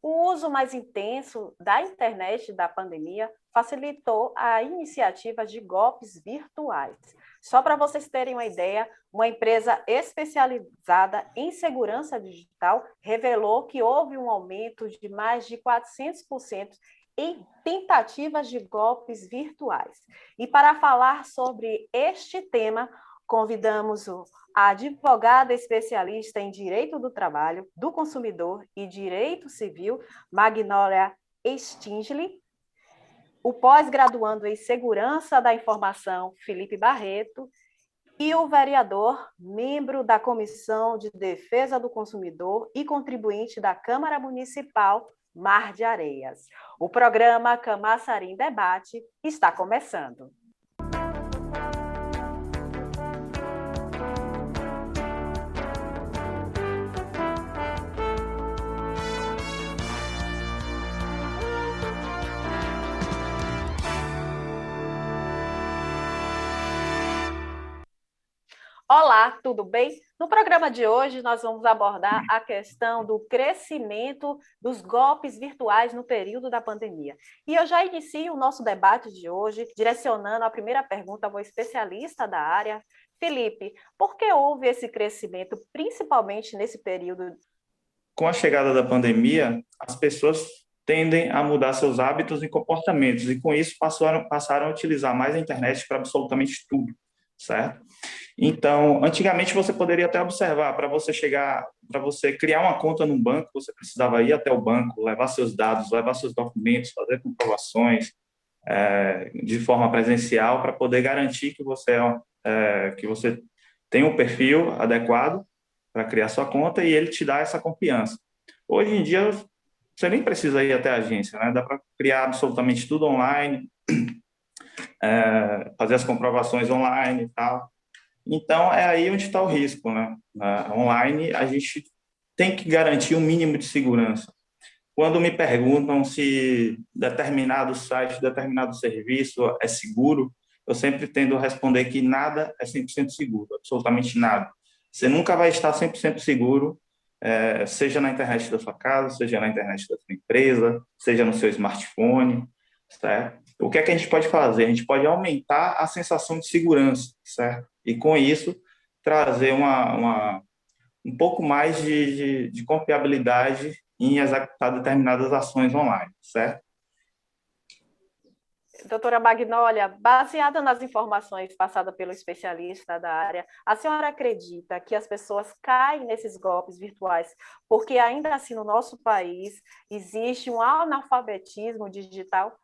O uso mais intenso da internet da pandemia facilitou a iniciativa de golpes virtuais. Só para vocês terem uma ideia, uma empresa especializada em segurança digital revelou que houve um aumento de mais de 400% em tentativas de golpes virtuais. E para falar sobre este tema, convidamos a advogada especialista em Direito do Trabalho, do Consumidor e Direito Civil, Magnólia Stingli, o pós-graduando em Segurança da Informação, Felipe Barreto, e o vereador, membro da Comissão de Defesa do Consumidor e contribuinte da Câmara Municipal, Mar de Areias. O programa Camaçari em Debate está começando. Olá, tudo bem? No programa de hoje, nós vamos abordar a questão do crescimento dos golpes virtuais no período da pandemia. E eu já inicio o nosso debate de hoje, direcionando a primeira pergunta ao especialista da área. Felipe, por que houve esse crescimento, principalmente nesse período? Com a chegada da pandemia, as pessoas tendem a mudar seus hábitos e comportamentos, e com isso passaram a utilizar mais a internet para absolutamente tudo, certo? Então, antigamente você poderia até observar, para você criar uma conta num banco, você precisava ir até o banco, levar seus dados, levar seus documentos, fazer comprovações de forma presencial para poder garantir que você tem um perfil adequado para criar sua conta e ele te dá essa confiança. Hoje em dia, você nem precisa ir até a agência, né? Dá para criar absolutamente tudo online, fazer as comprovações online e tal. Então, é aí onde está o risco, né? Online, a gente tem que garantir um mínimo de segurança. Quando me perguntam se determinado site, determinado serviço é seguro, eu sempre tendo a responder que nada é 100% seguro, absolutamente nada. Você nunca vai estar 100% seguro, seja na internet da sua casa, seja na internet da sua empresa, seja no seu smartphone, certo? O que é que a gente pode fazer? A gente pode aumentar a sensação de segurança, certo? E com isso trazer um pouco mais de confiabilidade em executar determinadas ações online, certo? Doutora Magnólia, baseada nas informações passadas pelo especialista da área, a senhora acredita que as pessoas caem nesses golpes virtuais porque ainda assim no nosso país existe um analfabetismo digital?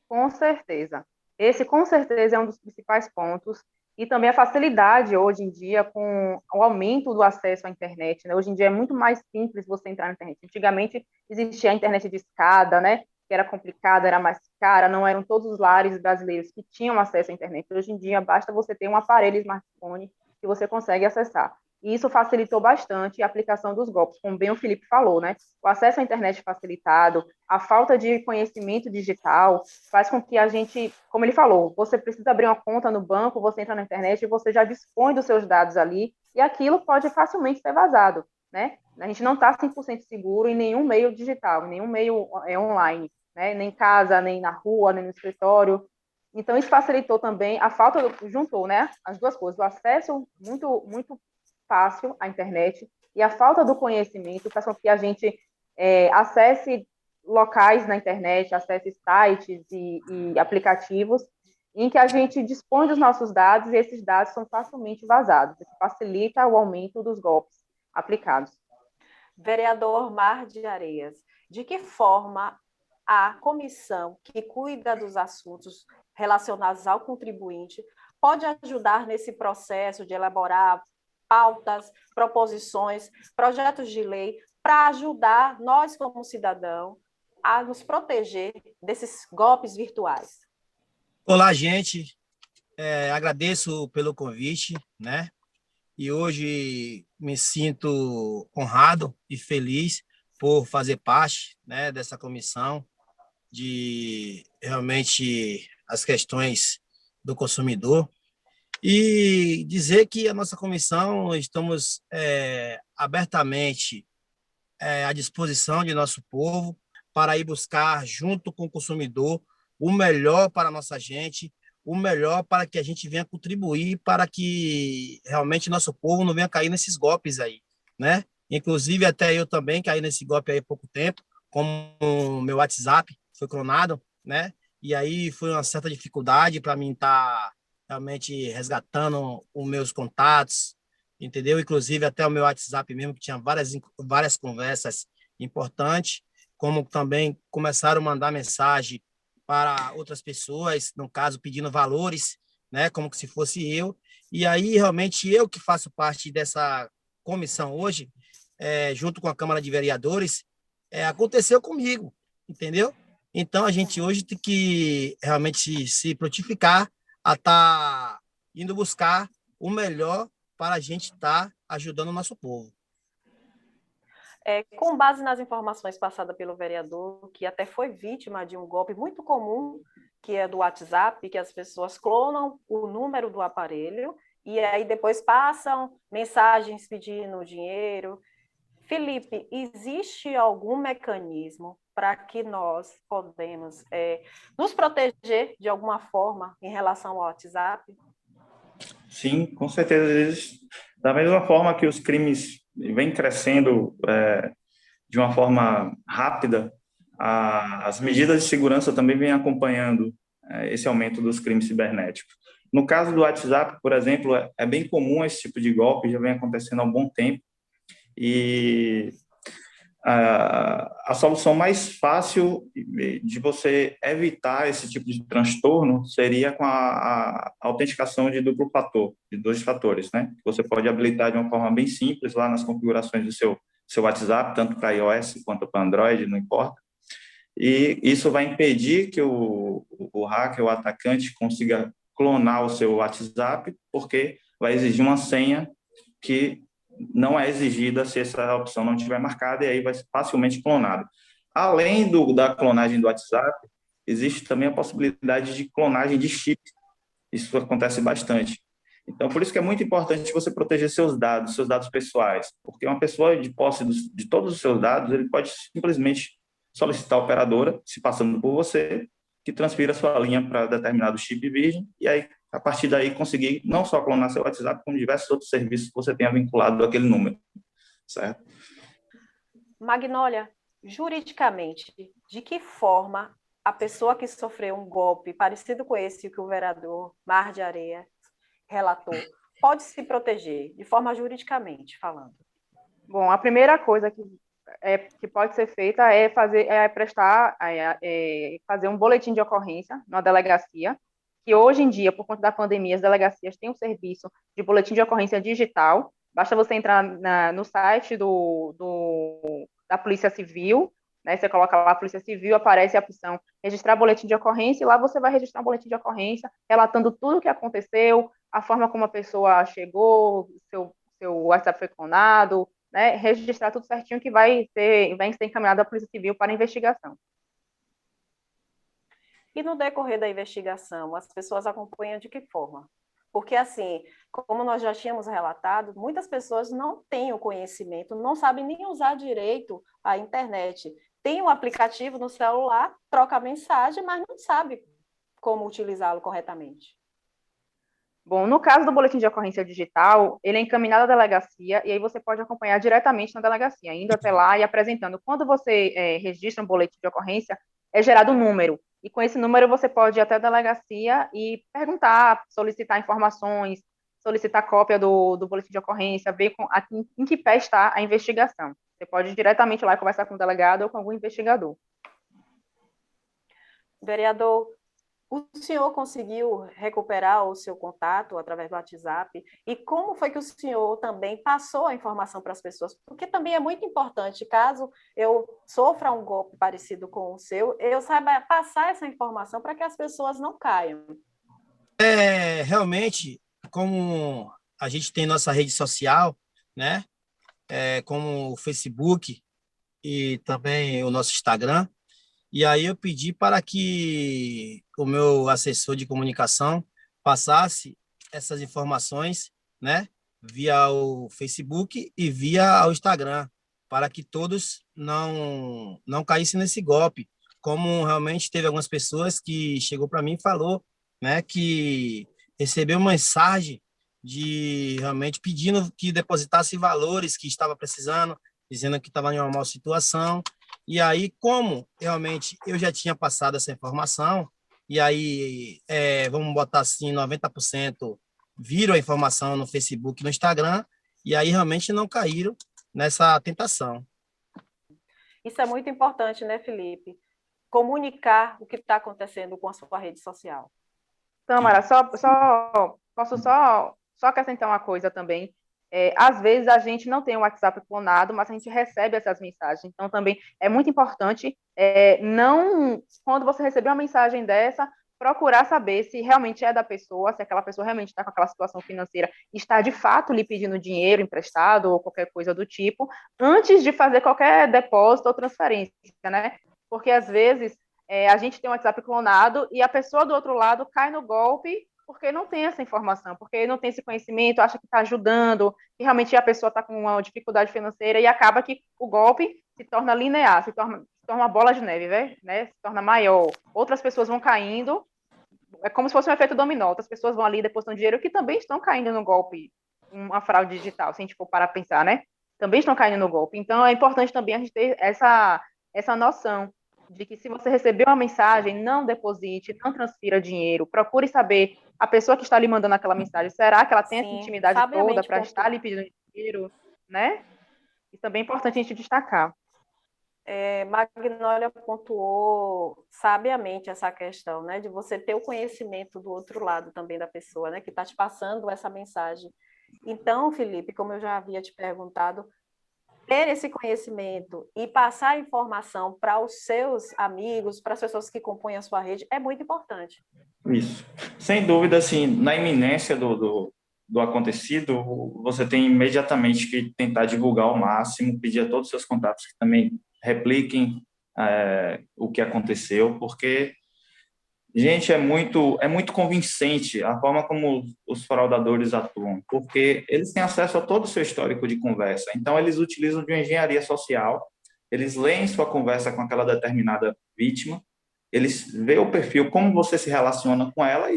Com certeza. Esse, com certeza, é um dos principais pontos. E também a facilidade, hoje em dia, com o aumento do acesso à internet, né? Hoje em dia é muito mais simples você entrar na internet. Antigamente existia a internet de escada, né? Que era complicada, era mais cara, não eram todos os lares brasileiros que tinham acesso à internet. Hoje em dia, basta você ter um aparelho smartphone que você consegue acessar. E isso facilitou bastante a aplicação dos golpes, como bem o Felipe falou, né? O acesso à internet facilitado, a falta de conhecimento digital faz com que a gente, como ele falou, você precisa abrir uma conta no banco, você entra na internet e você já dispõe dos seus dados ali, e aquilo pode facilmente ser vazado, né? A gente não está 100% seguro em nenhum meio digital, em nenhum meio online, né? Nem em casa, nem na rua, nem no escritório. Então, isso facilitou também a falta, juntou, né? As duas coisas, o acesso muito fácil à internet e a falta do conhecimento faz com que a gente acesse locais na internet, acesse sites e aplicativos em que a gente dispõe dos nossos dados e esses dados são facilmente vazados, o que facilita o aumento dos golpes aplicados. Vereador Mar de Areias, de que forma a comissão que cuida dos assuntos relacionados ao contribuinte pode ajudar nesse processo de elaborar pautas, proposições, projetos de lei para ajudar nós como cidadão a nos proteger desses golpes virtuais? Olá, gente. Agradeço pelo convite, né? E hoje me sinto honrado e feliz por fazer parte, né, dessa comissão de realmente as questões do consumidor e dizer que a nossa comissão estamos abertamente à disposição de nosso povo para ir buscar, junto com o consumidor, o melhor para a nossa gente, o melhor para que a gente venha contribuir para que realmente nosso povo não venha cair nesses golpes aí, né? Inclusive, até eu também caí nesse golpe aí há pouco tempo, como o meu WhatsApp foi clonado, né? E aí foi uma certa dificuldade para mim estar realmente resgatando os meus contatos, entendeu? Inclusive até o meu WhatsApp mesmo, que tinha várias conversas importantes, como também começaram a mandar mensagem para outras pessoas, no caso, pedindo valores, né? Como se fosse eu. E aí, realmente, eu que faço parte dessa comissão hoje, junto com a Câmara de Vereadores, aconteceu comigo, entendeu? Então, a gente hoje tem que realmente se prontificar a estar indo buscar o melhor para a gente estar ajudando o nosso povo. Com base nas informações passadas pelo vereador, que até foi vítima de um golpe muito comum, que é do WhatsApp, que as pessoas clonam o número do aparelho e aí depois passam mensagens pedindo dinheiro. Felipe, existe algum mecanismo para que nós podemos nos proteger de alguma forma em relação ao WhatsApp? Sim, com certeza existe. Da mesma forma que os crimes vêm crescendo de uma forma rápida, as medidas de segurança também vêm acompanhando esse aumento dos crimes cibernéticos. No caso do WhatsApp, por exemplo, é bem comum esse tipo de golpe, já vem acontecendo há um bom tempo, e a solução mais fácil de você evitar esse tipo de transtorno seria com a autenticação de duplo fator, de 2 fatores, né? Você pode habilitar de uma forma bem simples lá nas configurações do seu WhatsApp, tanto para iOS quanto para Android, não importa. E isso vai impedir que o hacker, o atacante, consiga clonar o seu WhatsApp, porque vai exigir uma senha que não é exigida se essa opção não estiver marcada, e aí vai ser facilmente clonado. Além da clonagem do WhatsApp, existe também a possibilidade de clonagem de chip. Isso acontece bastante. Então, por isso que é muito importante você proteger seus dados pessoais, porque uma pessoa de posse de todos os seus dados, ele pode simplesmente solicitar a operadora, se passando por você, que transfira sua linha para determinado chip virgem, e aí, a partir daí, conseguir não só clonar seu WhatsApp, como diversos outros serviços que você tenha vinculado àquele número, certo? Magnólia, juridicamente, de que forma a pessoa que sofreu um golpe parecido com esse que o vereador Mar de Areia relatou, pode se proteger, de forma juridicamente falando? Bom, a primeira coisa que pode ser feita é fazer um boletim de ocorrência na delegacia, que hoje em dia, por conta da pandemia, as delegacias têm um serviço de boletim de ocorrência digital. Basta você entrar no site da Polícia Civil, né? Você coloca lá a Polícia Civil, aparece a opção registrar boletim de ocorrência, e lá você vai registrar um boletim de ocorrência, relatando tudo o que aconteceu, a forma como a pessoa chegou, seu WhatsApp foi clonado, né? Registrar tudo certinho, que vai ser encaminhado à Polícia Civil para investigação. E no decorrer da investigação, as pessoas acompanham de que forma? Porque, assim, como nós já tínhamos relatado, muitas pessoas não têm o conhecimento, não sabem nem usar direito a internet. Tem um aplicativo no celular, troca mensagem, mas não sabe como utilizá-lo corretamente. Bom, no caso do boletim de ocorrência digital, ele é encaminhado à delegacia, e aí você pode acompanhar diretamente na delegacia, indo até lá e apresentando. Quando você registra um boletim de ocorrência, é gerado um número, e com esse número você pode ir até a delegacia e perguntar, solicitar informações, solicitar cópia do boletim de ocorrência, ver em que pé está a investigação. Você pode ir diretamente lá e conversar com o delegado ou com algum investigador. Vereador, o senhor conseguiu recuperar o seu contato através do WhatsApp? E como foi que o senhor também passou a informação para as pessoas? Porque também é muito importante, caso eu sofra um golpe parecido com o seu, eu saiba passar essa informação para que as pessoas não caiam. Realmente, como a gente tem nossa rede social, né? Como o Facebook e também o nosso Instagram. E aí eu pedi para que o meu assessor de comunicação passasse essas informações, né, via o Facebook e via o Instagram, para que todos não caíssem nesse golpe. Como realmente teve algumas pessoas que chegou para mim e falou, né, que recebeu uma mensagem de realmente pedindo que depositasse valores que estava precisando, dizendo que estava em uma má situação. E aí, como realmente eu já tinha passado essa informação, e aí, vamos botar assim, 90% viram a informação no Facebook e no Instagram, e aí realmente não caíram nessa tentação. Isso é muito importante, né, Felipe? Comunicar o que está acontecendo com a sua rede social. Tamara, posso só acrescentar uma coisa também. Às vezes a gente não tem o WhatsApp clonado, mas a gente recebe essas mensagens. Então, também é muito importante, não, quando você receber uma mensagem dessa, procurar saber se realmente é da pessoa, se aquela pessoa realmente está com aquela situação financeira, está de fato lhe pedindo dinheiro emprestado ou qualquer coisa do tipo, antes de fazer qualquer depósito ou transferência, né? Porque às vezes a gente tem um WhatsApp clonado e a pessoa do outro lado cai no golpe porque não tem essa informação, porque não tem esse conhecimento, acha que está ajudando, que realmente a pessoa está com uma dificuldade financeira e acaba que o golpe se torna linear, se torna uma bola de neve, né? Se torna maior. Outras pessoas vão caindo, é como se fosse um efeito dominó, outras pessoas vão ali depositando dinheiro que também estão caindo no golpe, uma fraude digital, se a gente for parar a pensar, né? Também estão caindo no golpe. Então, é importante também a gente ter essa noção de que se você receber uma mensagem, não deposite, não transfira dinheiro, procure saber a pessoa que está lhe mandando aquela mensagem, será que ela tem essa intimidade toda para estar lhe pedindo dinheiro, né? Isso também é importante a gente destacar. Magnólia pontuou sabiamente essa questão, né, de você ter o conhecimento do outro lado também da pessoa, né, que está te passando essa mensagem. Então, Felipe, como eu já havia te perguntado, ter esse conhecimento e passar a informação para os seus amigos, para as pessoas que compõem a sua rede, é muito importante. Isso. Sem dúvida, assim, na iminência do acontecido, você tem imediatamente que tentar divulgar ao máximo, pedir a todos os seus contatos que também repliquem o que aconteceu, porque, gente, é muito convincente a forma como os fraudadores atuam, porque eles têm acesso a todo o seu histórico de conversa, então eles utilizam de uma engenharia social, eles leem sua conversa com aquela determinada vítima, eles veem o perfil, como você se relaciona com ela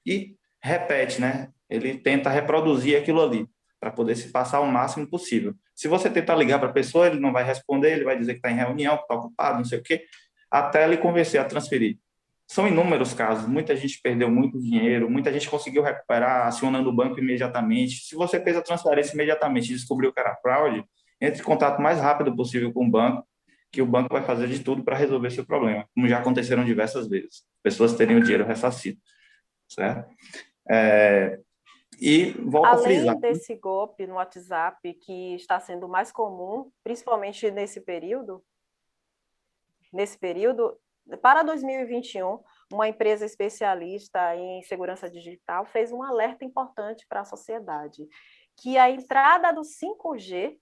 e repete, né? Ele tenta reproduzir aquilo ali, para poder se passar o máximo possível. Se você tentar ligar para a pessoa, ele não vai responder, ele vai dizer que está em reunião, que está ocupado, não sei o quê, até ele convencer a transferir. São inúmeros casos, muita gente perdeu muito dinheiro, muita gente conseguiu recuperar acionando o banco imediatamente. Se você fez a transferência imediatamente e descobriu que era fraude, entre em contato o mais rápido possível com o banco, que o banco vai fazer de tudo para resolver seu problema, como já aconteceram diversas vezes. Pessoas terem o dinheiro ressarcido, certo? E volto a frisar. Além desse golpe no WhatsApp, que está sendo mais comum, principalmente nesse período, para 2021, uma empresa especialista em segurança digital fez um alerta importante para a sociedade, que a entrada do 5G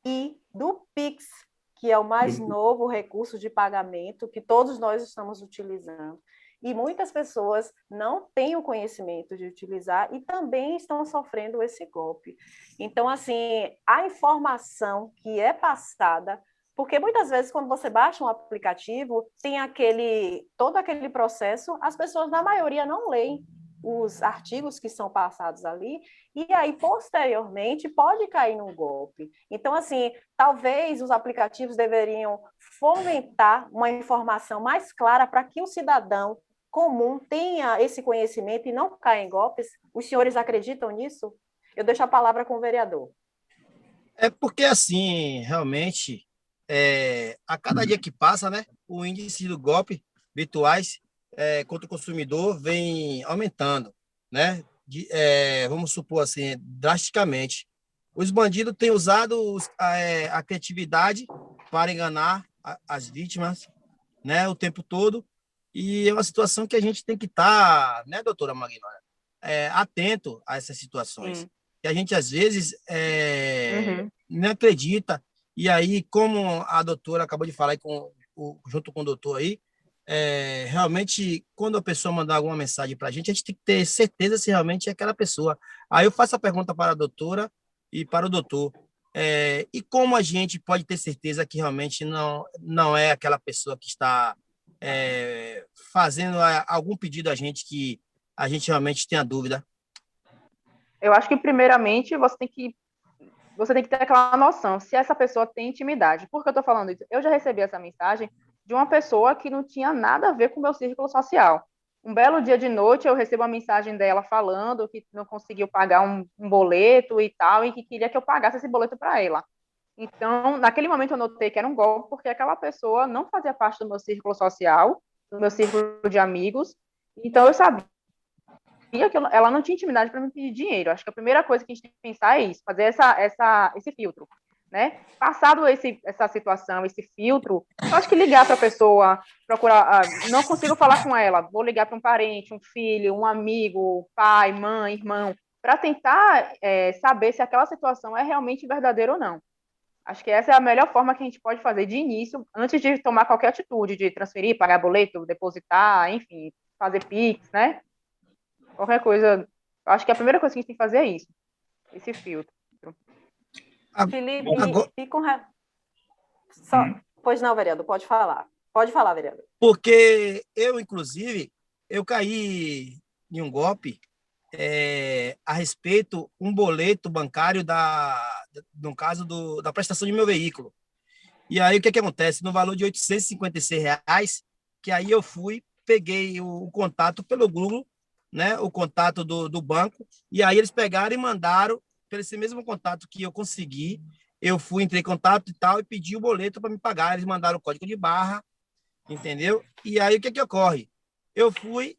e do Pix, que é o mais novo recurso de pagamento que todos nós estamos utilizando. E muitas pessoas não têm o conhecimento de utilizar e também estão sofrendo esse golpe. Então, assim, a informação que é passada, porque muitas vezes quando você baixa um aplicativo, tem todo aquele processo, as pessoas, na maioria, não leem os artigos que são passados ali, e aí, posteriormente, pode cair num golpe. Então, assim, talvez os aplicativos deveriam fomentar uma informação mais clara para que o cidadão comum tenha esse conhecimento e não caia em golpes. Os senhores acreditam nisso? Eu deixo a palavra com o vereador. É porque, assim, realmente, a cada dia que passa, né, o índice do golpe virtuais contra o consumidor vem aumentando, né? Vamos supor assim, drasticamente. Os bandidos têm usado a criatividade para enganar as vítimas, né, o tempo todo, e é uma situação que a gente tem que estar, né, doutora Magnólia, atento a essas situações. Sim. Que a gente, às vezes, não acredita, e aí, como a doutora acabou de falar aí junto com o doutor aí, realmente, quando a pessoa mandar alguma mensagem para a gente tem que ter certeza se realmente é aquela pessoa. Aí eu faço a pergunta para a doutora e para o doutor. E como a gente pode ter certeza que realmente não é aquela pessoa que está fazendo algum pedido a gente que a gente realmente tenha dúvida? Eu acho que, primeiramente, você tem que ter aquela noção se essa pessoa tem intimidade. Por que eu estou falando isso? Eu já recebi essa mensagem de uma pessoa que não tinha nada a ver com o meu círculo social. Um belo dia de noite, eu recebo uma mensagem dela falando que não conseguiu pagar um boleto e tal, e que queria que eu pagasse esse boleto para ela. Então, naquele momento, eu notei que era um golpe, porque aquela pessoa não fazia parte do meu círculo social, do meu círculo de amigos. Então, eu sabia que ela não tinha intimidade para me pedir dinheiro. Acho que a primeira coisa que a gente tem que pensar é isso, fazer esse filtro, né? Passado essa situação, esse filtro, eu acho que ligar para a pessoa, procurar, não consigo falar com ela, vou ligar para um parente, um filho, um amigo, pai, mãe, irmão, para tentar saber se aquela situação é realmente verdadeira ou não. Acho que essa é a melhor forma que a gente pode fazer de início, antes de tomar qualquer atitude, de transferir, pagar boleto, depositar, enfim, fazer Pix, né? Qualquer coisa. Acho que a primeira coisa que a gente tem que fazer é isso, esse filtro. Felipe, Agora, e com Pois não, vereador, pode falar. Pode falar, vereador. porque eu, inclusive, eu caí em um golpe a respeito um boleto bancário no caso da prestação de meu veículo. E aí, o que acontece? No valor de R$ 856, que aí eu peguei o contato pelo Google, né, o contato do banco, e aí eles pegaram e mandaram, pelo esse mesmo contato que eu consegui, entrei em contato e tal, e pedi o boleto para me pagar, eles mandaram o código de barra, entendeu? E aí, o que ocorre? Eu fui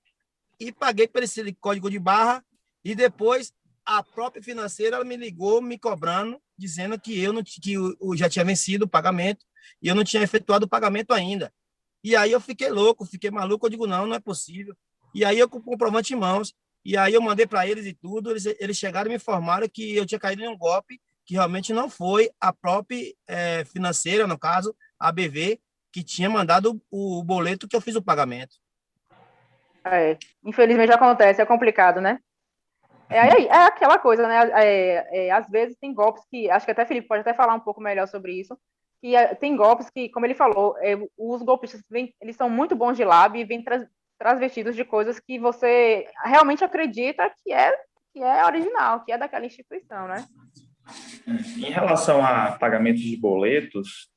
e paguei por esse código de barra, e depois a própria financeira ela me ligou, me cobrando, dizendo que eu já tinha vencido o pagamento e eu não tinha efetuado o pagamento ainda. E aí eu fiquei louco, fiquei maluco, eu digo, não é possível. E aí eu com o comprovante em mãos, e aí eu mandei para eles e tudo, eles chegaram e me informaram que eu tinha caído em um golpe, que realmente não foi a própria financeira, no caso, a BV, que tinha mandado o boleto que eu fiz o pagamento. Infelizmente acontece, é complicado, né? É aquela coisa, né? Às vezes tem golpes que, acho que até Felipe pode até falar um pouco melhor sobre isso, que tem golpes que, como ele falou, os golpistas eles são muito bons de lábio e vêm transvestidos de coisas que você realmente acredita que é original, que é daquela instituição, né? Em relação a pagamentos de boletos,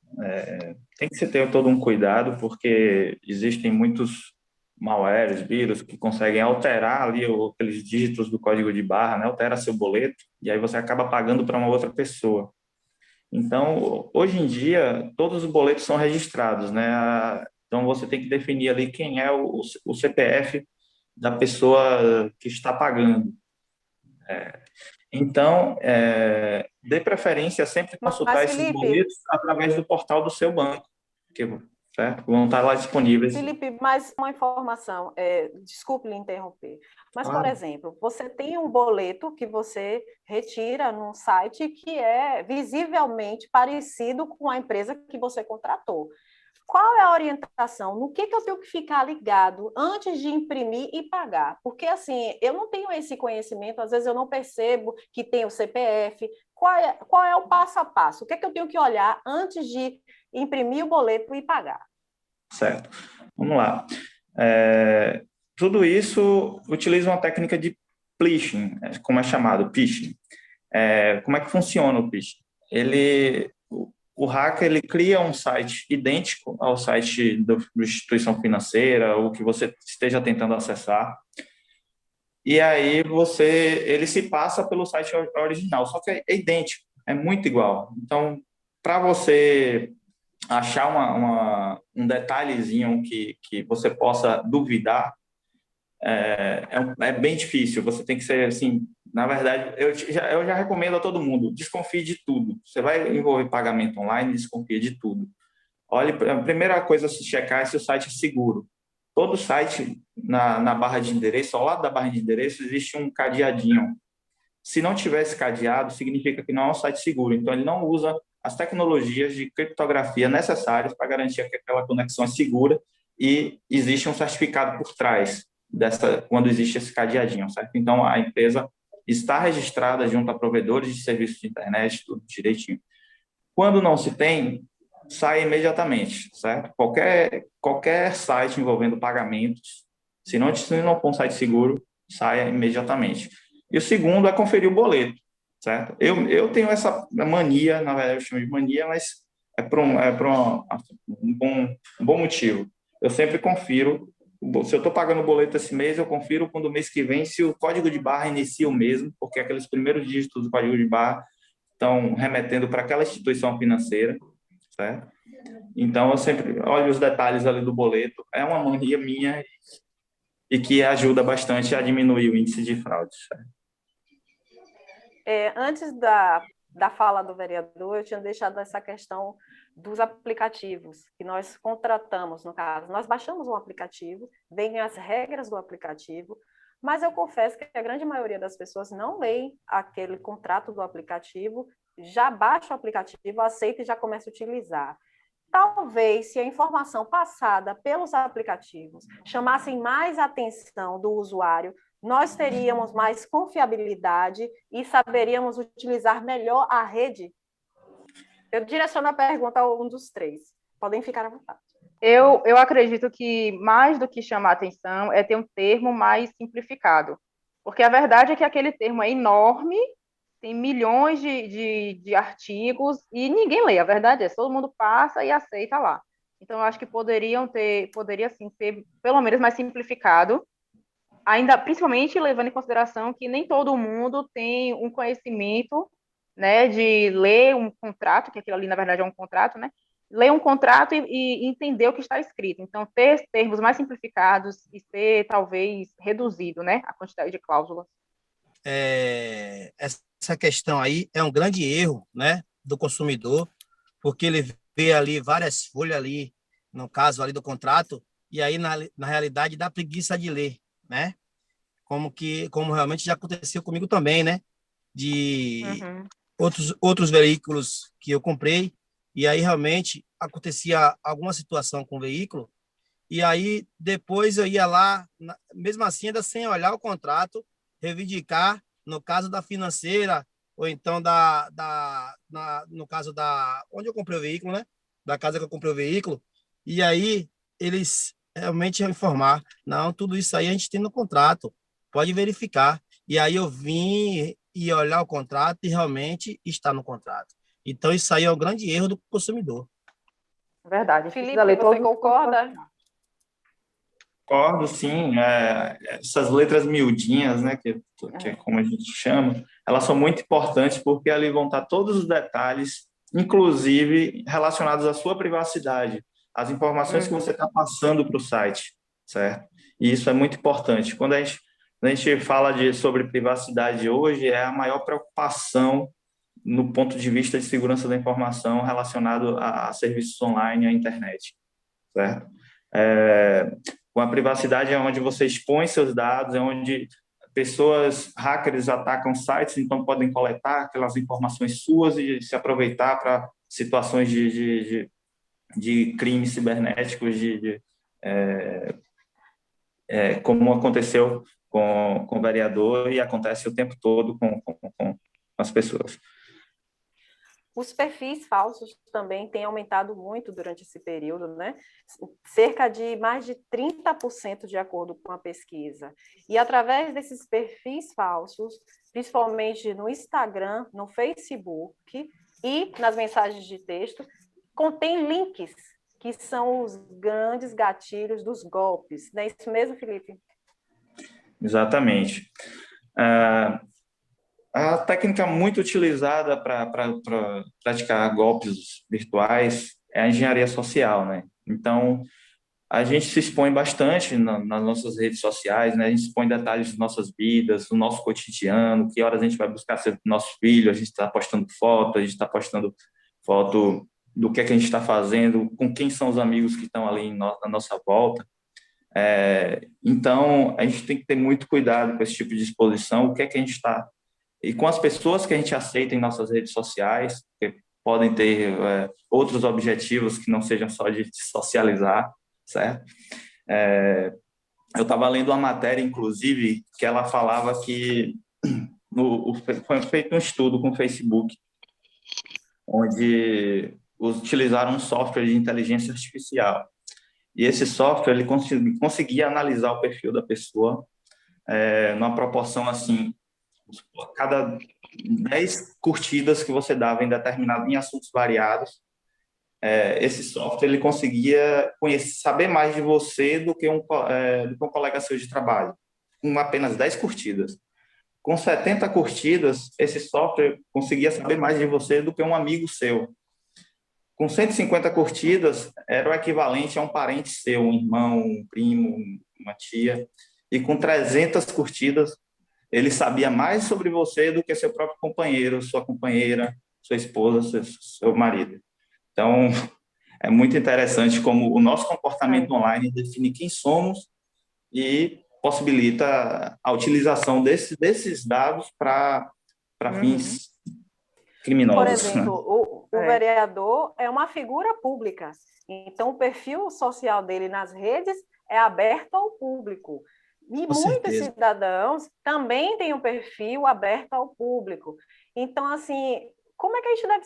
tem que se ter todo um cuidado, porque existem muitos malwares, vírus, que conseguem alterar ali aqueles dígitos do código de barra, né? Altera seu boleto, e aí você acaba pagando para uma outra pessoa. Então, hoje em dia, todos os boletos são registrados, né? Então, você tem que definir ali quem é o CPF da pessoa que está pagando. Então, dê preferência a sempre consultar esses Felipe, boletos através do portal do seu banco, certo? Vão estar lá disponíveis. Felipe, mais uma informação, desculpe lhe interromper, mas, por exemplo, você tem um boleto que você retira num site que é visivelmente parecido com a empresa que você contratou. Qual é a orientação? No que eu tenho que ficar ligado antes de imprimir e pagar? Porque, assim, eu não tenho esse conhecimento, às vezes eu não percebo que tem o CPF. Qual é o passo a passo? O que eu tenho que olhar antes de imprimir o boleto e pagar? Certo. Vamos lá. Tudo isso utiliza uma técnica de phishing, como é chamado, phishing. Como é que funciona o phishing? O hacker ele cria um site idêntico ao site da instituição financeira, ou que você esteja tentando acessar, e aí ele se passa pelo site original, só que é idêntico, é muito igual. Então, para você achar um detalhezinho que você possa duvidar, é bem difícil. Você tem que ser assim. Na verdade, eu já recomendo a todo mundo: desconfie de tudo. Você vai envolver pagamento online, desconfie de tudo. Olhe, a primeira coisa a se checar é se o site é seguro. Todo site, na barra de endereço, ao lado da barra de endereço, existe um cadeadinho. Se não tiver esse cadeado, significa que não é um site seguro. Então, ele não usa as tecnologias de criptografia necessárias para garantir que aquela conexão é segura e existe um certificado por trás quando existe esse cadeadinho, certo? Então, a empresa está registrada junto a provedores de serviços de internet, tudo direitinho. Quando não se tem, sai imediatamente, certo? Qualquer site envolvendo pagamentos, se não for um site seguro, saia imediatamente. E o segundo é conferir o boleto, certo? Eu tenho essa mania, na verdade eu chamo de mania, mas é por um bom motivo. Eu sempre confiro, se eu estou pagando o boleto esse mês, eu confiro quando o mês que vem, se o código de barra inicia o mesmo, porque aqueles primeiros dígitos do código de barra estão remetendo para aquela instituição financeira, certo? Então, eu sempre olho os detalhes ali do boleto. É uma mania minha e que ajuda bastante a diminuir o índice de fraude. Antes da fala do vereador, eu tinha deixado essa questão dos aplicativos que nós contratamos, no caso. Nós baixamos um aplicativo, vêm as regras do aplicativo, mas eu confesso que a grande maioria das pessoas não lê aquele contrato do aplicativo, já baixa o aplicativo, aceita e já começa a utilizar. Talvez, se a informação passada pelos aplicativos chamasse mais a atenção do usuário, nós teríamos mais confiabilidade e saberíamos utilizar melhor a rede. Eu direciono a pergunta a um dos três. Podem ficar à vontade. Eu acredito que mais do que chamar atenção é ter um termo mais simplificado. Porque a verdade é que aquele termo é enorme, tem milhões de artigos e ninguém lê. A verdade é, todo mundo passa e aceita lá. Então, eu acho que poderia sim ter pelo menos mais simplificado, ainda principalmente levando em consideração que nem todo mundo tem um conhecimento, né, de ler um contrato, que aquilo ali na verdade é um contrato, né? Ler um contrato e entender o que está escrito. Então, ter termos mais simplificados e ser talvez reduzido, né, a quantidade de cláusulas. Essa questão aí é um grande erro, né, do consumidor, porque ele vê ali várias folhas ali, no caso ali do contrato, e aí na realidade dá preguiça de ler, né? Como realmente já aconteceu comigo também, né? De outros veículos que eu comprei, e aí realmente acontecia alguma situação com o veículo, e aí depois eu ia lá, mesmo assim ainda sem olhar o contrato, reivindicar, no caso da financeira, ou então no caso onde eu comprei o veículo, né? Da casa que eu comprei o veículo, e aí eles realmente iam informar, não, tudo isso aí a gente tem no contrato, pode verificar. E aí eu vim e olhar o contrato e realmente está no contrato. Então isso aí é um grande erro do consumidor. Verdade. Felipe, você concorda? Concordo, sim. Essas letras miudinhas, né, que é como a gente chama, elas são muito importantes porque ali vão estar todos os detalhes, inclusive relacionados à sua privacidade, as informações que você está passando para o site, certo? E isso é muito importante. Quando a gente fala sobre privacidade hoje, é a maior preocupação no ponto de vista de segurança da informação relacionado a serviços online e à internet, certo? Com a privacidade é onde você expõe seus dados, é onde pessoas, hackers atacam sites, então podem coletar aquelas informações suas e se aproveitar para situações de crimes cibernéticos, como aconteceu com o vereador e acontece o tempo todo com as pessoas. Os perfis falsos também têm aumentado muito durante esse período, né? Cerca de mais de 30% de acordo com a pesquisa. E através desses perfis falsos, principalmente no Instagram, no Facebook e nas mensagens de texto, contém links que são os grandes gatilhos dos golpes. Não é isso mesmo, Felipe? Exatamente. A técnica muito utilizada para praticar golpes virtuais é a engenharia social, né? Então, a gente se expõe bastante nas nossas redes sociais, né? A gente expõe detalhes das nossas vidas, do nosso cotidiano, que horas a gente vai buscar nosso filho, a gente está postando foto, a gente está postando foto do que é que a gente está fazendo, com quem são os amigos que estão ali na nossa volta. Então, a gente tem que ter muito cuidado com esse tipo de exposição, o que é que a gente está... E com as pessoas que a gente aceita em nossas redes sociais, que podem ter outros objetivos que não sejam só de socializar, certo? Eu estava lendo uma matéria, inclusive, que ela falava que foi feito um estudo com o Facebook, onde utilizaram um software de inteligência artificial. E esse software ele conseguia analisar o perfil da pessoa numa proporção assim, cada 10 curtidas que você dava em assuntos variados, esse software ele conseguia saber mais de você do que um colega seu de trabalho, com apenas 10 curtidas. Com 70 curtidas, esse software conseguia saber mais de você do que um amigo seu. Com 150 curtidas, era o equivalente a um parente seu, um irmão, um primo, uma tia. E com 300 curtidas, ele sabia mais sobre você do que seu próprio companheiro, sua companheira, sua esposa, seu marido. Então, é muito interessante como o nosso comportamento online define quem somos e possibilita a utilização desses dados para fins criminosos. Por exemplo, o vereador é uma figura pública, então o perfil social dele nas redes é aberto ao público. E muitos cidadãos também têm um perfil aberto ao público. Então, assim, como é que a gente deve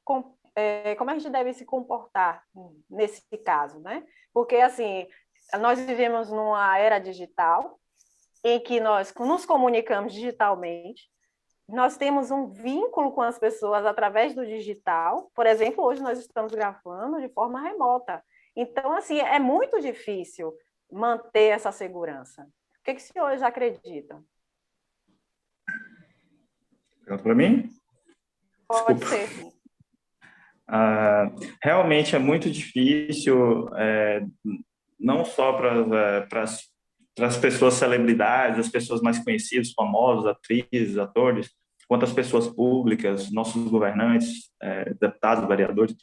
como a gente deve se comportar nesse caso, né? Porque, assim, nós vivemos numa era digital em que nós nos comunicamos digitalmente, nós temos um vínculo com as pessoas através do digital. Por exemplo, hoje nós estamos gravando de forma remota. Então, assim, é muito difícil manter essa segurança. O que os senhores acreditam? Para mim? Pode ser, sim. Realmente é muito difícil, não só para as pessoas celebridades, as pessoas mais conhecidas, famosos, atrizes, atores, quanto as pessoas públicas, nossos governantes, deputados, vereadores,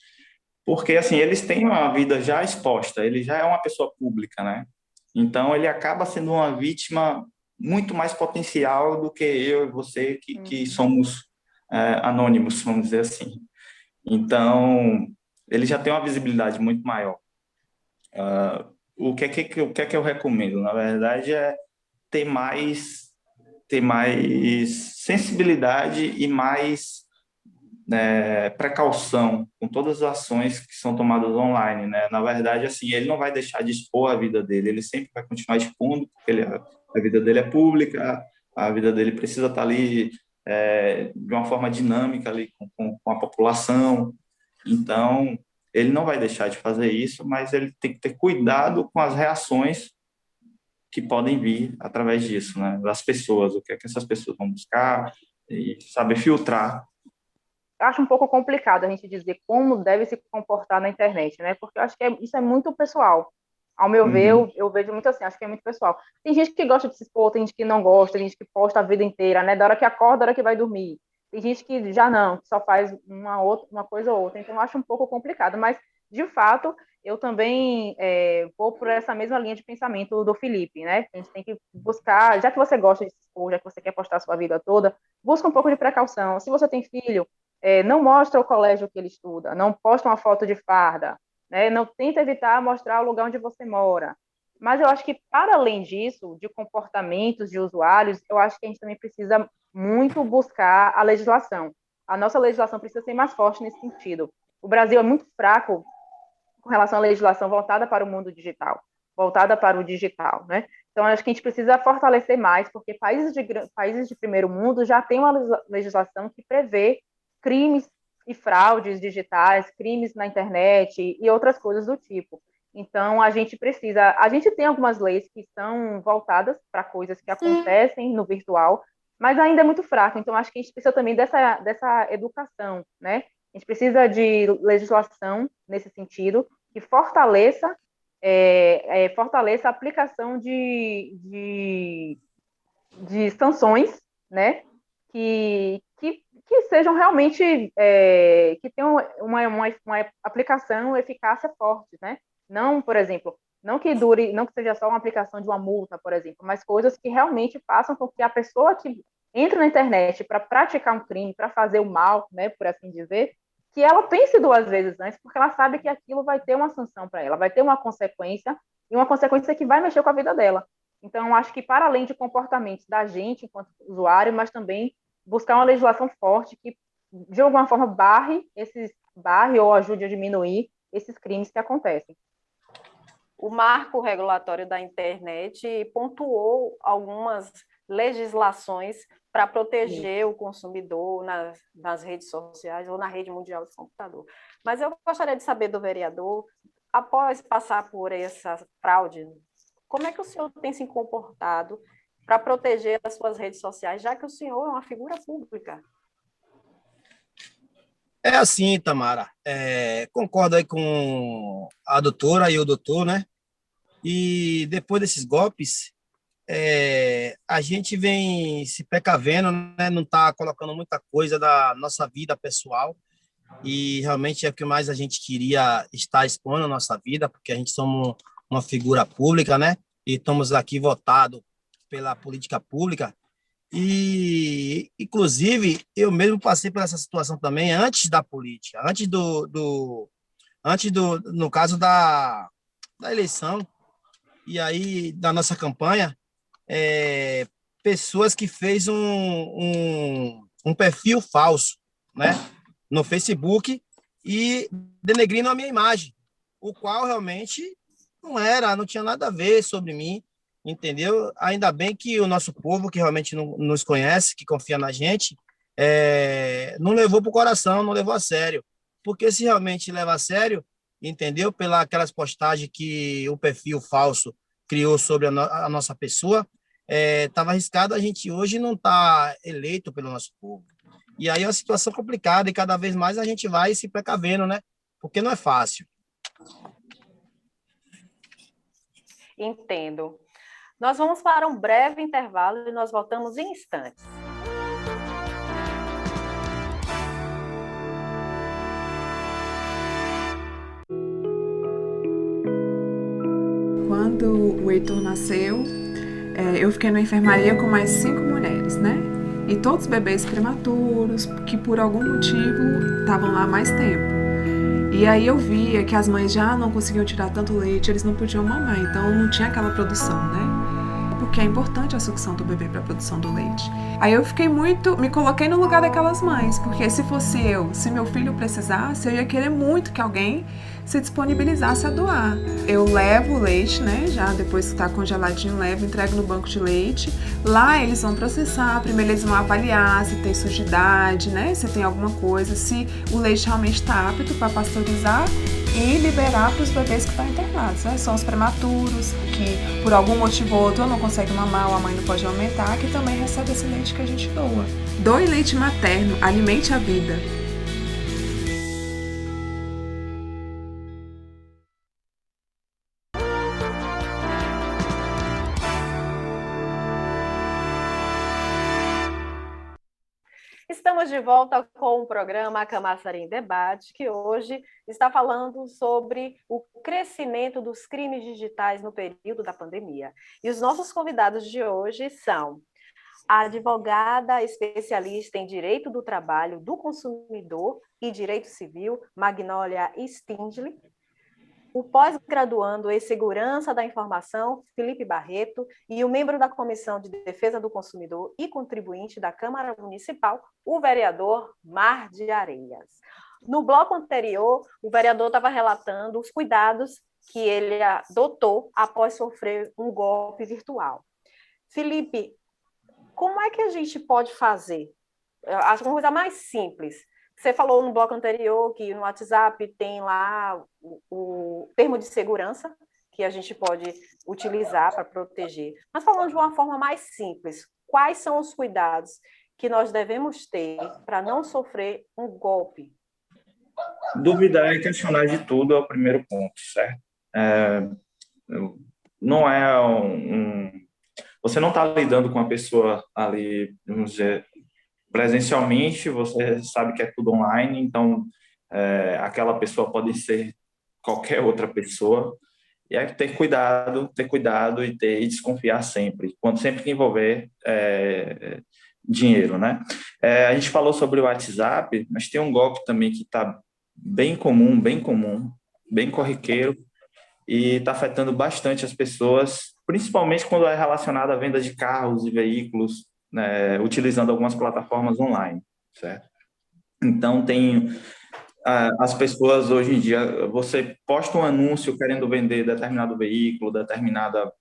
porque assim eles têm uma vida já exposta, ele já é uma pessoa pública, né? Então ele acaba sendo uma vítima muito mais potencial do que eu e você que somos anônimos, vamos dizer assim. Então ele já tem uma visibilidade muito maior. O que é que eu recomendo? Na verdade, é ter mais sensibilidade e mais precaução com todas as ações que são tomadas online, né? Na verdade, assim, ele não vai deixar de expor a vida dele, ele sempre vai continuar expondo, porque a vida dele é pública, a vida dele precisa estar ali de uma forma dinâmica ali com a população. Então, ele não vai deixar de fazer isso, mas ele tem que ter cuidado com as reações que podem vir através disso, né? Das pessoas, o que é que essas pessoas vão buscar e saber filtrar. Eu acho um pouco complicado a gente dizer como deve se comportar na internet, né? Porque eu acho que isso é muito pessoal. Ao meu ver, eu vejo muito assim, acho que é muito pessoal. Tem gente que gosta de se expor, tem gente que não gosta, tem gente que posta a vida inteira, né? Da hora que acorda, da hora que vai dormir. Tem gente que já não, que só faz uma coisa ou outra. Então, eu acho um pouco complicado. Mas, de fato, eu também vou por essa mesma linha de pensamento do Felipe, né? A gente tem que buscar, já que você gosta de se expor, já que você quer postar a sua vida toda, busca um pouco de precaução. Se você tem filho, não mostra o colégio que ele estuda, não posta uma foto de farda, né? Não tenta evitar mostrar o lugar onde você mora. Mas eu acho que, para além disso, de comportamentos de usuários, eu acho que a gente também precisa muito buscar a legislação. A nossa legislação precisa ser mais forte nesse sentido. O Brasil é muito fraco com relação à legislação voltada para o mundo digital, voltada para o digital, né? Então, acho que a gente precisa fortalecer mais, porque países de primeiro mundo já têm uma legislação que prevê crimes e fraudes digitais, crimes na internet e outras coisas do tipo. Então, a gente tem algumas leis que são voltadas para coisas que acontecem no virtual, mas ainda é muito fraco. Então, acho que a gente precisa também dessa educação, né? A gente precisa de legislação nesse sentido que fortaleça a aplicação de sanções, né? Que sejam realmente que tenham uma aplicação eficácia forte, né? Não, por exemplo, não que seja só uma aplicação de uma multa, por exemplo, mas coisas que realmente façam com que a pessoa que entra na internet para praticar um crime, para fazer o mal, né, por assim dizer, que ela pense duas vezes antes, porque ela sabe que aquilo vai ter uma sanção para ela, vai ter uma consequência, e uma consequência que vai mexer com a vida dela. Então, acho que, para além de comportamentos da gente enquanto usuário, mas também buscar uma legislação forte que de alguma forma, barre ou ajude a diminuir esses crimes que acontecem. O marco regulatório da internet pontuou algumas legislações para proteger o consumidor nas redes sociais ou na rede mundial de computador. Mas eu gostaria de saber do vereador, após passar por essa fraude, como é que o senhor tem se comportado para proteger as suas redes sociais, já que o senhor é uma figura pública? É assim, Tamara, concordo aí com a doutora e o doutor, né? E depois desses golpes, a gente vem se precavendo, né? Não está colocando muita coisa da nossa vida pessoal, e realmente é o que mais a gente queria estar expondo a nossa vida, porque a gente somos uma figura pública, né? E estamos aqui votados pela política pública. E, inclusive, eu mesmo passei por essa situação também antes da política, no caso da eleição, e aí da nossa campanha, pessoas que fez um perfil falso, né, no Facebook e denegrindo a minha imagem, o qual realmente não tinha nada a ver sobre mim, entendeu? Ainda bem que o nosso povo, que realmente não nos conhece, que confia na gente, não levou para o coração, não levou a sério. Porque se realmente levar a sério, entendeu? Aquelas postagens que o perfil falso criou sobre a nossa pessoa, estava arriscado a gente hoje não estar eleito pelo nosso povo. E aí é uma situação complicada e cada vez mais a gente vai se precavendo, né? Porque não é fácil. Entendo. Nós vamos para um breve intervalo e nós voltamos em instantes. Quando o Heitor nasceu, eu fiquei na enfermaria com mais 5 mulheres, né? E todos bebês prematuros, que por algum motivo estavam lá há mais tempo. E aí eu via que as mães já não conseguiam tirar tanto leite, eles não podiam mamar, então não tinha aquela produção, né? Porque é importante a sucção do bebê para a produção do leite. Aí eu me coloquei no lugar daquelas mães, porque se meu filho precisasse, eu ia querer muito que alguém se disponibilizasse a doar. Eu levo o leite, né, já depois que está congeladinho, entrego no banco de leite. Lá eles vão processar, primeiro eles vão avaliar se tem sujidade, né, se tem alguma coisa, se o leite realmente está apto para pasteurizar e liberar para os bebês que estão internados, né? São os prematuros, que por algum motivo ou outro não conseguem mamar ou a mãe não pode aumentar, que também recebe esse leite que a gente doa. Doe leite materno, alimente a vida. Estamos de volta com o programa Camaçari em Debate, que hoje está falando sobre o crescimento dos crimes digitais no período da pandemia. E os nossos convidados de hoje são a advogada especialista em Direito do Trabalho, do Consumidor e Direito Civil, Magnólia Stingli, o pós-graduando em Segurança da Informação, Felipe Barreto, e o membro da Comissão de Defesa do Consumidor e contribuinte da Câmara Municipal, o vereador Mar de Areias. No bloco anterior, o vereador estava relatando os cuidados que ele adotou após sofrer um golpe virtual. Felipe, como é que a gente pode fazer? Acho uma coisa mais simples. Você falou no bloco anterior que no WhatsApp tem lá o termo de segurança que a gente pode utilizar para proteger. Mas falando de uma forma mais simples, quais são os cuidados que nós devemos ter para não sofrer um golpe? Duvidar e questionar de tudo é o primeiro ponto, certo? Não é você não está lidando com a pessoa ali, vamos dizer, presencialmente, você sabe que é tudo online, então aquela pessoa pode ser qualquer outra pessoa, e é ter cuidado e desconfiar sempre, sempre que envolver dinheiro, né? A gente falou sobre o WhatsApp, mas tem um golpe também que está bem comum, bem corriqueiro, e está afetando bastante as pessoas, principalmente quando é relacionado à venda de carros e veículos, né, utilizando algumas plataformas online, certo? Então, as pessoas hoje em dia, você posta um anúncio querendo vender determinado veículo, determinada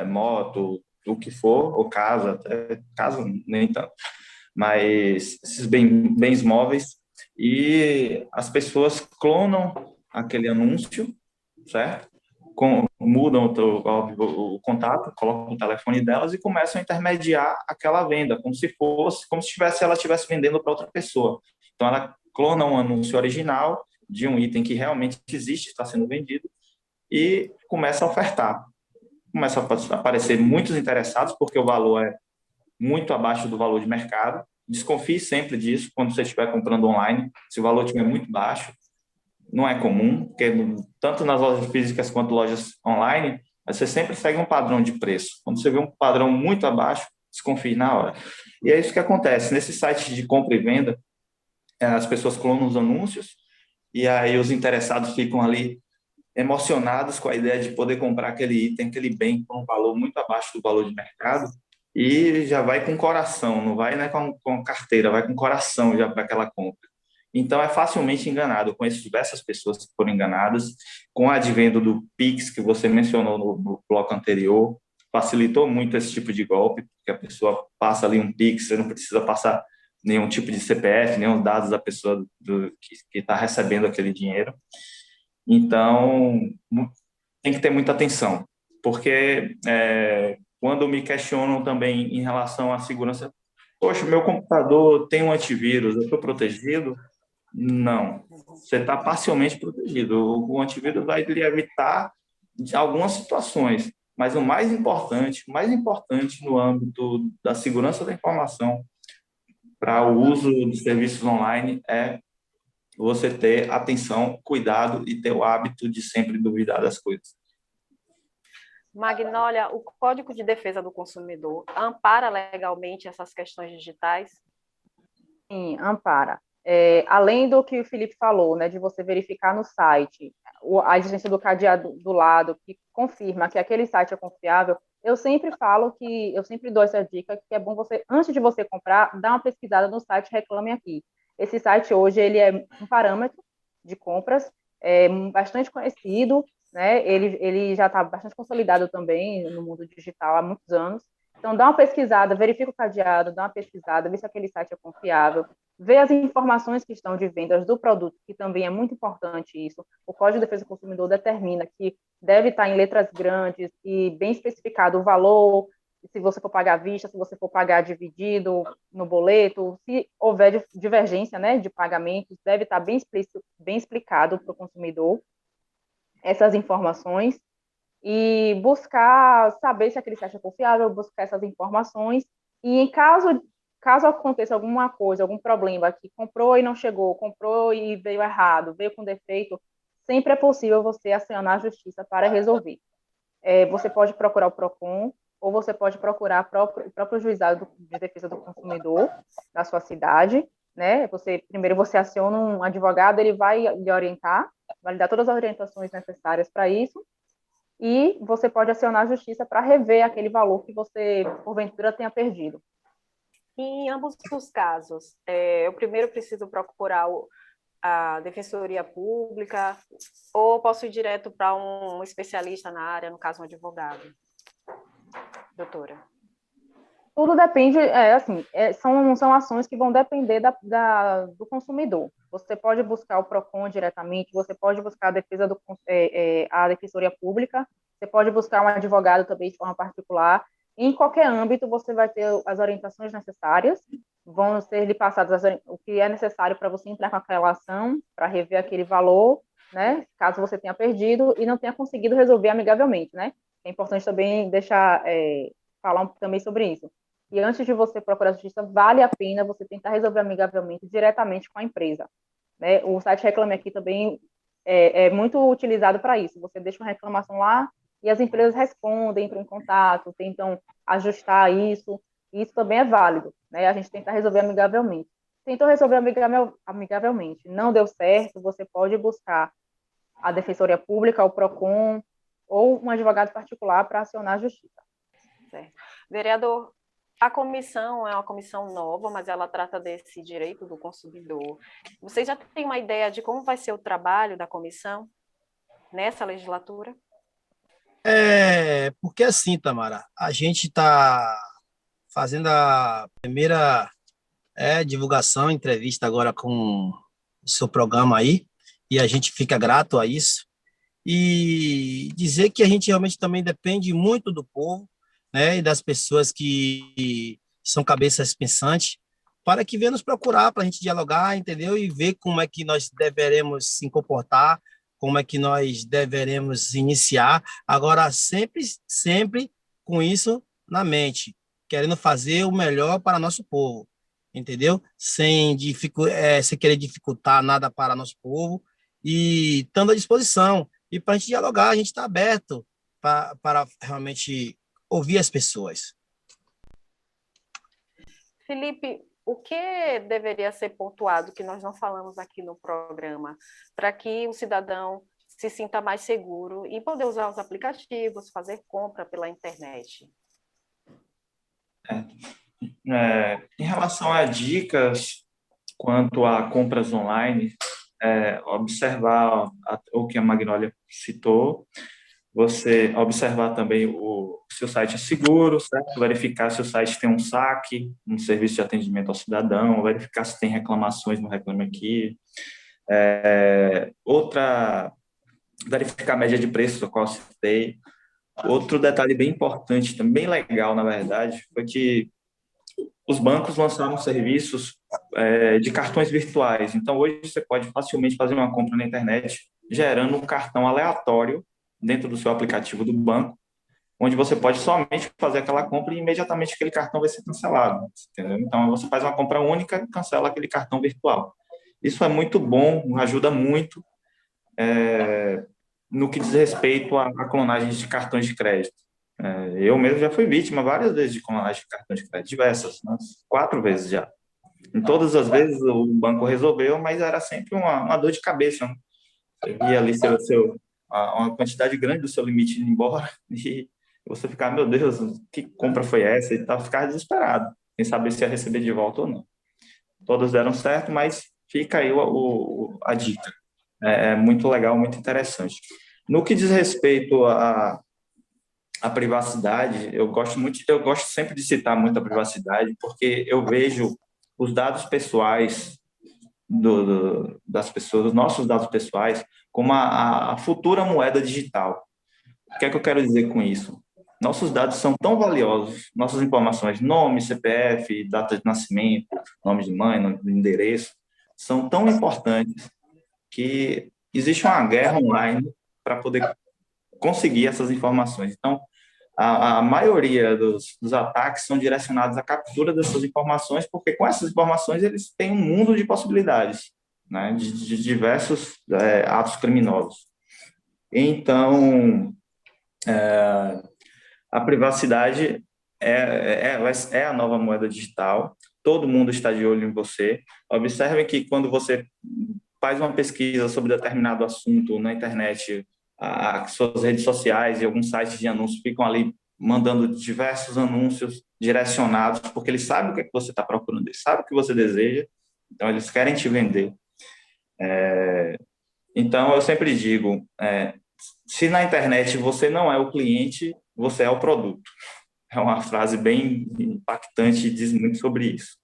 moto, o que for, ou casa, até casa nem tanto, mas esses bens móveis, e as pessoas clonam aquele anúncio, certo? Mudam óbvio, o contato, colocam o telefone delas e começam a intermediar aquela venda, como se ela estivesse vendendo para outra pessoa. Então, ela clona um anúncio original de um item que realmente existe, está sendo vendido, e começa a ofertar. Começa a aparecer muitos interessados, porque o valor é muito abaixo do valor de mercado. Desconfie sempre disso quando você estiver comprando online. Se o valor estiver muito baixo, não é comum, porque tanto nas lojas físicas quanto lojas online, você sempre segue um padrão de preço. Quando você vê um padrão muito abaixo, desconfie na hora. E é isso que acontece. Nesse site de compra e venda, as pessoas clonam os anúncios e aí os interessados ficam ali emocionados com a ideia de poder comprar aquele item, aquele bem com um valor muito abaixo do valor de mercado e já vai com coração, não vai, né, com carteira, vai com coração já para aquela compra. Então, é facilmente enganado. Eu conheço diversas pessoas que foram enganadas com o advento do Pix, que você mencionou no bloco anterior. Facilitou muito esse tipo de golpe, porque a pessoa passa ali um Pix, você não precisa passar nenhum tipo de CPF, nenhum dados da pessoa que está recebendo aquele dinheiro. Então, tem que ter muita atenção, porque quando me questionam também em relação à segurança, poxa, meu computador tem um antivírus, eu estou protegido? Não, você está parcialmente protegido. O antivírus vai lhe evitar de algumas situações, mas o mais importante no âmbito da segurança da informação para o uso de serviços online é você ter atenção, cuidado e ter o hábito de sempre duvidar das coisas. Magnólia, o Código de Defesa do Consumidor ampara legalmente essas questões digitais? Sim, ampara. Além do que o Felipe falou, né, de você verificar no site a existência do cadeado do lado, que confirma que aquele site é confiável, eu sempre dou essa dica, que é bom você, antes de você comprar, dar uma pesquisada no site Reclame Aqui. Esse site hoje, ele é um parâmetro de compras, bastante conhecido, né, ele já está bastante consolidado também no mundo digital há muitos anos. Então, dá uma pesquisada, verifica o cadeado, dá uma pesquisada, vê se aquele site é confiável, vê as informações que estão de vendas do produto, que também é muito importante isso. O Código de Defesa do Consumidor determina que deve estar em letras grandes e bem especificado o valor, se você for pagar à vista, se você for pagar dividido no boleto, se houver divergência, né, de pagamentos, deve estar bem explicado para o consumidor essas informações e buscar saber se aquele site é confiável, buscar essas informações e em caso aconteça alguma coisa, algum problema que comprou e não chegou, comprou e veio errado, veio com defeito, sempre é possível você acionar a justiça para resolver. Você pode procurar o PROCON ou você pode procurar o próprio juizado de defesa do consumidor da sua cidade, né? Primeiro você aciona um advogado, ele vai lhe orientar, vai lhe dar todas as orientações necessárias para isso, e você pode acionar a justiça para rever aquele valor que você, porventura, tenha perdido. Em ambos os casos, eu primeiro preciso procurar a Defensoria Pública ou posso ir direto para um especialista na área, no caso, um advogado? Doutora. Tudo depende, são ações que vão depender do consumidor. Você pode buscar o PROCON diretamente, você pode buscar a Defensoria Pública, você pode buscar um advogado também de forma particular. Em qualquer âmbito, você vai ter as orientações necessárias, vão ser lhe passadas o que é necessário para você entrar com aquela ação, para rever aquele valor, né, caso você tenha perdido e não tenha conseguido resolver amigavelmente, né? É importante também falar também sobre isso. E antes de você procurar a justiça, vale a pena você tentar resolver amigavelmente diretamente com a empresa, né? O site Reclame Aqui também é muito utilizado para isso. Você deixa uma reclamação lá e as empresas respondem, entram em contato, tentam ajustar isso. E isso também é válido, né? A gente tenta resolver amigavelmente. Tentou resolver amigavelmente, não deu certo, você pode buscar a Defensoria Pública, o PROCON ou um advogado particular para acionar a justiça. Certo. Vereador, A comissão é uma comissão nova, mas ela trata desse direito do consumidor. Você já tem uma ideia de como vai ser o trabalho da comissão nessa legislatura? Porque assim, Tamara, a gente está fazendo a primeira divulgação, entrevista agora com o seu programa aí, e a gente fica grato a isso. E dizer que a gente realmente também depende muito do povo, né, e das pessoas que são cabeças pensantes, para que venham nos procurar, para a gente dialogar, entendeu? E ver como é que nós deveremos se comportar, como é que nós deveremos iniciar. Agora, sempre com isso na mente, querendo fazer o melhor para nosso povo, entendeu? Sem querer dificultar nada para nosso povo e estando à disposição. E para a gente dialogar, a gente está aberto para realmente ouvir as pessoas. Felipe, o que deveria ser pontuado que nós não falamos aqui no programa para que o cidadão se sinta mais seguro e poder usar os aplicativos, fazer compra pela internet? Em relação a dicas quanto a compras online, observar o que a Magnólia citou, você observar também se o site é seguro, certo? Verificar se o site tem um saque, um serviço de atendimento ao cidadão, verificar se tem reclamações no Reclame Aqui. Verificar a média de preços, a qual eu citei. Outro detalhe bem importante, também legal, na verdade, foi que os bancos lançaram serviços de cartões virtuais. Então, hoje você pode facilmente fazer uma compra na internet, gerando um cartão aleatório dentro do seu aplicativo do banco, onde você pode somente fazer aquela compra e imediatamente aquele cartão vai ser cancelado. Entendeu? Então, você faz uma compra única e cancela aquele cartão virtual. Isso é muito bom, ajuda muito no que diz respeito à clonagem de cartões de crédito. Eu mesmo já fui vítima várias vezes de clonagem de cartão de crédito, diversas, né? 4 vezes já. Em todas as vezes o banco resolveu, mas era sempre uma dor de cabeça. Né? Você via ali uma quantidade grande do seu limite indo embora e você ficava, meu Deus, que compra foi essa? E tal, ficava desesperado, sem saber se ia receber de volta ou não. Todas deram certo, mas fica aí a dica. É muito legal, muito interessante. No que diz respeito à privacidade, eu gosto sempre de citar muito a privacidade, porque eu vejo os dados pessoais das pessoas, os nossos dados pessoais, como a futura moeda digital. O que é que eu quero dizer com isso? Nossos dados são tão valiosos, nossas informações, nome, CPF, data de nascimento, nome de mãe, nome de endereço, são tão importantes que existe uma guerra online para poder conseguir essas informações. Então, a maioria dos ataques são direcionados à captura dessas informações, porque com essas informações eles têm um mundo de possibilidades, né, de diversos atos criminosos. Então, a privacidade é a nova moeda digital, todo mundo está de olho em você. Observe que quando você faz uma pesquisa sobre determinado assunto na internet, as suas redes sociais e alguns sites de anúncios ficam ali mandando diversos anúncios direcionados, porque eles sabem o que é que você está procurando, eles sabem o que você deseja, então eles querem te vender. Então, eu sempre digo, se na internet você não é o cliente, você é o produto. É uma frase bem impactante e diz muito sobre isso.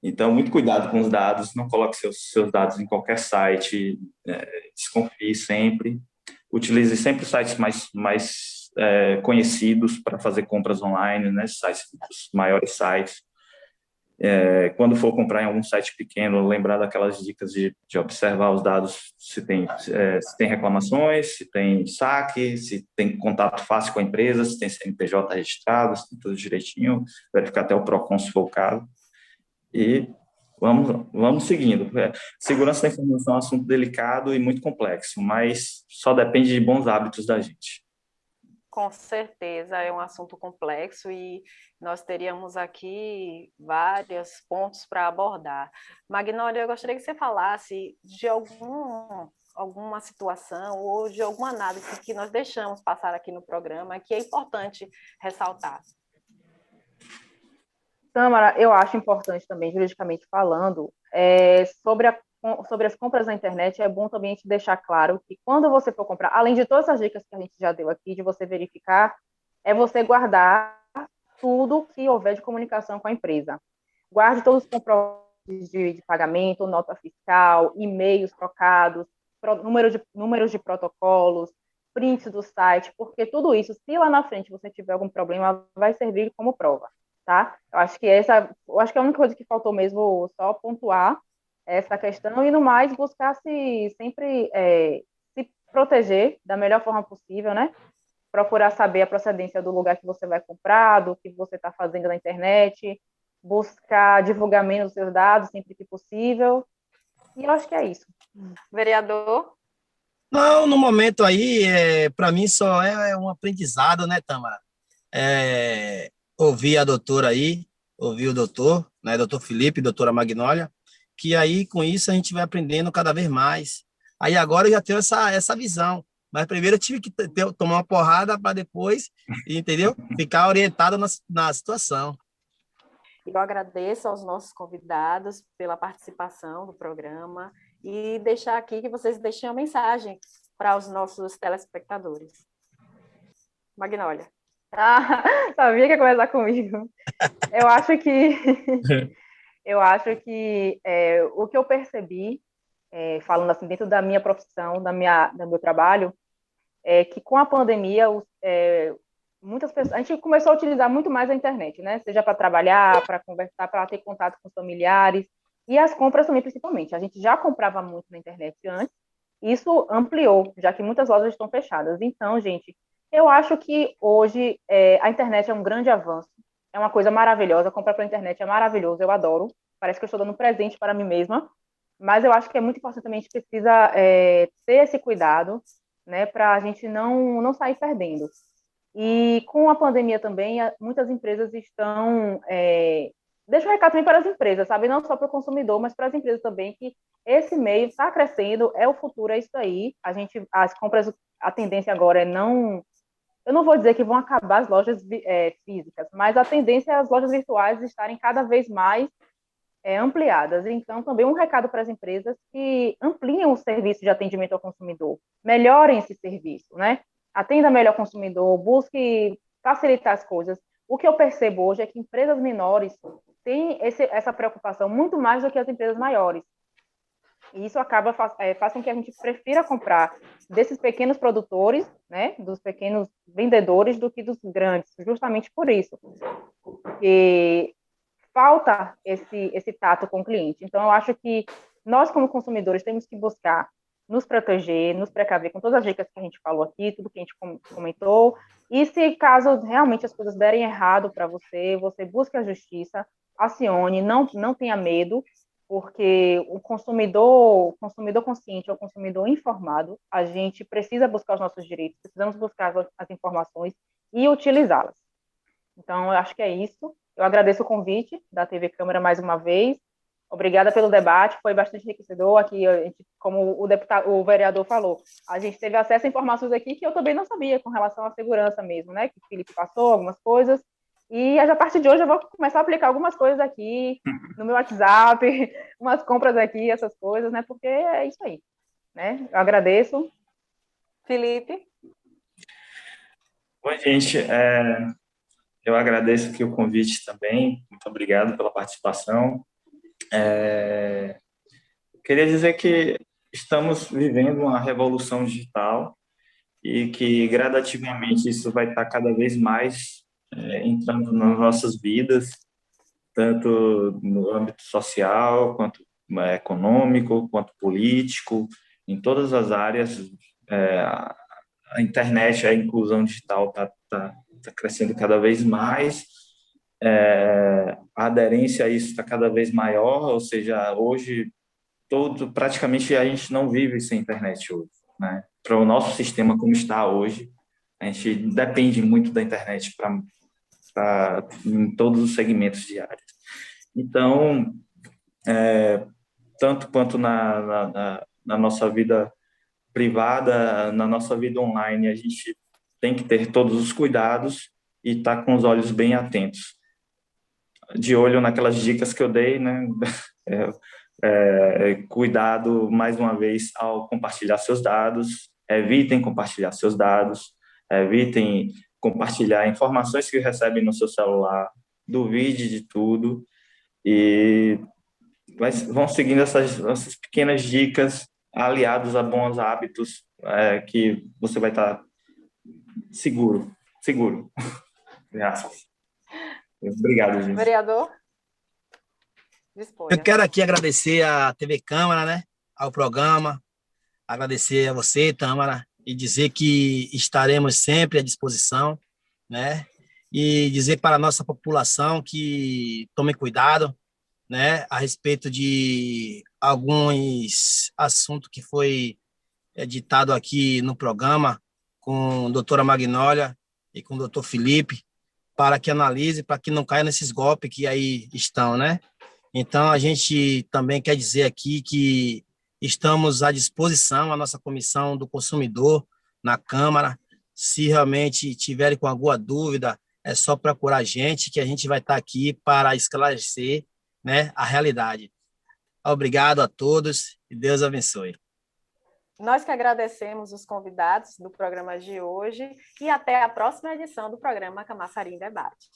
Então, muito cuidado com os dados, não coloque seus dados em qualquer site, desconfie sempre. Utilize sempre sites mais conhecidos para fazer compras online, né? Sites, os maiores sites. Quando for comprar em algum site pequeno, lembrar daquelas dicas de observar os dados, se tem reclamações, se tem saque, se tem contato fácil com a empresa, se tem CNPJ registrado, se tem tudo direitinho, verificar até o PROCON se for o caso. E vamos seguindo. Segurança da informação é um assunto delicado e muito complexo, mas só depende de bons hábitos da gente. Com certeza, é um assunto complexo e nós teríamos aqui vários pontos para abordar. Magnólia, eu gostaria que você falasse de alguma situação ou de alguma análise que nós deixamos passar aqui no programa que é importante ressaltar. Tâmara, eu acho importante também, juridicamente falando, sobre as compras na internet, é bom também a gente deixar claro que quando você for comprar, além de todas as dicas que a gente já deu aqui, de você verificar, é você guardar tudo que houver de comunicação com a empresa. Guarde todos os comprovantes de pagamento, nota fiscal, e-mails trocados, números de protocolos, prints do site, porque tudo isso, se lá na frente você tiver algum problema, vai servir como prova, tá? Eu acho que a única coisa que faltou mesmo só pontuar essa questão e no mais buscar sempre se proteger da melhor forma possível, né? Procurar saber a procedência do lugar que você vai comprar, do que você está fazendo na internet, buscar divulgar menos os seus dados sempre que possível. E eu acho que é isso. Vereador? Não, no momento aí, para mim só é um aprendizado, né, Tamara? Ouvir a doutora aí, ouvir o doutor, né, doutor Felipe, doutora Magnólia, que aí com isso a gente vai aprendendo cada vez mais. Aí agora eu já tenho essa visão, mas primeiro eu tive que tomar uma porrada para depois, entendeu? Ficar orientado na situação. Eu agradeço aos nossos convidados pela participação no programa e deixar aqui que vocês deixem uma mensagem para os nossos telespectadores. Magnólia. Sabia que ia começar comigo. Eu acho que o que eu percebi, falando assim, dentro da minha profissão, do meu trabalho, é que com a pandemia, muitas pessoas, a gente começou a utilizar muito mais a internet, né? Seja para trabalhar, para conversar, para ter contato com os familiares, e as compras também, principalmente. A gente já comprava muito na internet antes, isso ampliou, já que muitas lojas estão fechadas. Então, gente, eu acho que hoje a internet é um grande avanço, é uma coisa maravilhosa, comprar pela internet é maravilhoso, eu adoro, parece que eu estou dando um presente para mim mesma, mas eu acho que é muito importante também, a gente precisa ter esse cuidado, né, para a gente não sair perdendo. E com a pandemia também, muitas empresas estão... deixa um recado também para as empresas, sabe? Não só para o consumidor, mas para as empresas também, que esse meio está crescendo, é o futuro, é isso aí. As compras, a tendência agora é não... Eu não vou dizer que vão acabar as lojas físicas, mas a tendência é as lojas virtuais estarem cada vez mais ampliadas. Então, também um recado para as empresas que ampliem o serviço de atendimento ao consumidor, melhorem esse serviço, né? Atenda melhor o consumidor, busque facilitar as coisas. O que eu percebo hoje é que empresas menores têm essa preocupação muito mais do que as empresas maiores. E isso faz com que a gente prefira comprar desses pequenos produtores, né, dos pequenos vendedores, do que dos grandes, justamente por isso. Porque falta esse tato com o cliente. Então, eu acho que nós, como consumidores, temos que buscar nos proteger, nos precaver com todas as dicas que a gente falou aqui, tudo que a gente comentou, e se caso realmente as coisas derem errado para você, você busque a justiça, acione, não tenha medo, porque o consumidor consciente, o consumidor informado, a gente precisa buscar os nossos direitos, precisamos buscar as informações e utilizá-las. Então, eu acho que é isso. Eu agradeço o convite da TV Câmara mais uma vez. Obrigada pelo debate, foi bastante enriquecedor. Aqui, como o vereador falou, a gente teve acesso a informações aqui que eu também não sabia com relação à segurança mesmo, né? Que o Felipe passou algumas coisas. E a partir de hoje eu vou começar a aplicar algumas coisas aqui no meu WhatsApp, umas compras aqui, essas coisas, né? Porque é isso aí, né? Eu agradeço. Felipe? Bom, gente, eu agradeço aqui o convite também. Muito obrigado pela participação. Queria dizer que estamos vivendo uma revolução digital e que gradativamente isso vai estar cada vez mais entrando nas nossas vidas, tanto no âmbito social, quanto econômico, quanto político, em todas as áreas. A internet, a inclusão digital está crescendo cada vez mais, a aderência a isso está cada vez maior, ou seja, hoje praticamente a gente não vive sem internet hoje, né? Para o nosso sistema como está hoje, a gente depende muito da internet em todos os segmentos diários. Então, tanto quanto na nossa vida privada, na nossa vida online, a gente tem que ter todos os cuidados e estar com os olhos bem atentos de olho naquelas dicas que eu dei, né? Cuidado, mais uma vez, ao compartilhar seus dados, evitem compartilhar seus dados, evitem compartilhar informações que recebem no seu celular, duvide de tudo e vão seguindo essas pequenas dicas aliados a bons hábitos que você vai estar seguro. Graças. Obrigado, gente. Vereador? Disponha. Eu quero aqui agradecer à TV Câmara, né, ao programa, agradecer a você, Tâmara, e dizer que estaremos sempre à disposição, né, e dizer para a nossa população que tome cuidado, né, a respeito de alguns assuntos que foi ditado aqui no programa com a doutora Magnólia e com o doutor Felipe, para que analise, para que não caia nesses golpes que aí estão, né? Então, a gente também quer dizer aqui que estamos à disposição, a nossa Comissão do Consumidor na Câmara. Se realmente tiverem com alguma dúvida, é só procurar a gente, que a gente vai estar aqui para esclarecer, né, a realidade. Obrigado a todos e Deus abençoe. Nós que agradecemos os convidados do programa de hoje e até a próxima edição do programa Camaçari em Debate.